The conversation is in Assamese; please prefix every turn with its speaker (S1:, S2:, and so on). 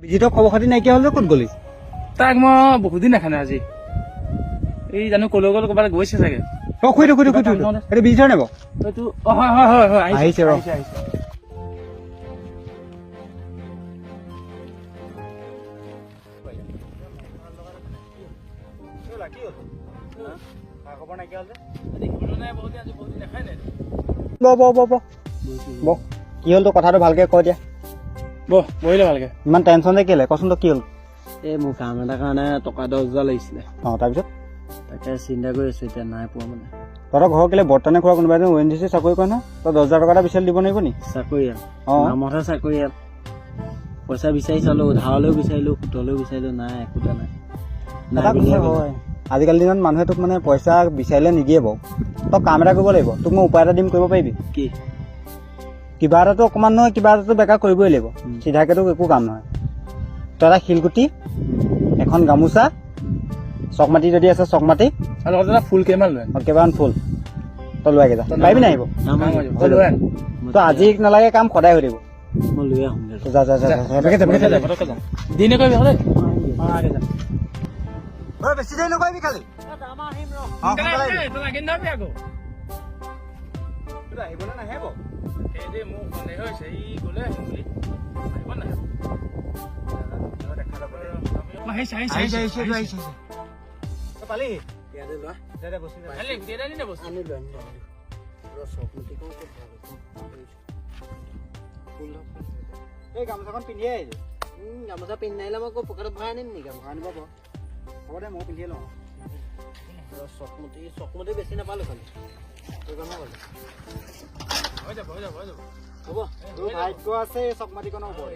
S1: বিজিতৰ খবৰ খাতি নাইকিয়া হ'ল যে ক'ত গলি?
S2: তাক মই বহুত দিন দেখা নাই আজি। এই জানো কলৈ গ'ল, ক'ৰবাত গৈছে চাগে।
S1: খুইটো এইটো বিজিতৰ নেব?
S2: এইটো হয়
S1: আহিছে ৰ। কি হ'ল তোৰ কথাটো ভালকে কৈ দিয়া।
S2: বহিলে ভালকে।
S1: ইমান টেনচন যে কেলে কচোন, তোৰ কি হ'ল?
S3: এই মোৰ কাম এটাৰ কাৰণে টকা 10,000 লাগিছিলে।
S1: তাৰপিছত
S3: তাকে চিন্তা কৰি আছো, এতিয়া নাই পোৱা মানে।
S1: তহঁতৰ ঘৰৰ কেলে বৰ্তমানে খোৱা কোনোবা এজন ONGC চাকৰি কৰে নহয়, তই 10,000 টকা এটা বিচাৰি দিব নোৱাৰিব নি?
S3: চাকৰিয়াল নামতহে চাকৰিয়াল। পইচা বিচাৰি চালো, ধাৰলৈও বিচাৰিলো, সুতলৈও বিচাৰিলো, নাই একোটা নাই।
S1: হয় আজিকালি দিনত মানুহে তোক মানে পইচা বিচাৰিলে নিদিয়ে বাৰু। তই কাম এটা কৰিব লাগিব, তোক মই উপায় এটা দিম, কৰিব পাৰিবি?
S3: কি?
S1: কিবা এটাতো অকণমান নহয় কিবা এটাতো বেকাৰ কৰিবই লাগিব, চিধাকেতো একো কাম নহয়। তই এটা শিলগুটি, এখন গামোচা, চকমাটি যদি আছে চকমাটি,
S2: আৰু লগতে এটা ফুল কেইমান লৈ
S1: কেইবামান ফুল তই লৈ যা, পাৰিবি নাই আহিব? তই আজি নালাগে, কাম সদায় হৈ থাকিব।
S3: মই লৈ আহোঁ।
S2: দিনে কৰিবি হ'লে
S1: বেছি দেৰি নকৰিবি খালি। আহিবনে নাহিব? পালি এই গামোচাখন পিন্ধিয়ে আহিলো।
S3: গামোচা পিন্ধি নাহিলে মই পকেটত ভৰাই আনিম নেকি?
S1: আনিব বাৰু, হ'ব দে ময়ো পিন্ধিয়ে লওঁ।
S3: চকমতি বেছি নাপালো খালি।
S1: হ'ব তোৰ ভাগ্য আছে চকমাটিখনৰ ওপৰত।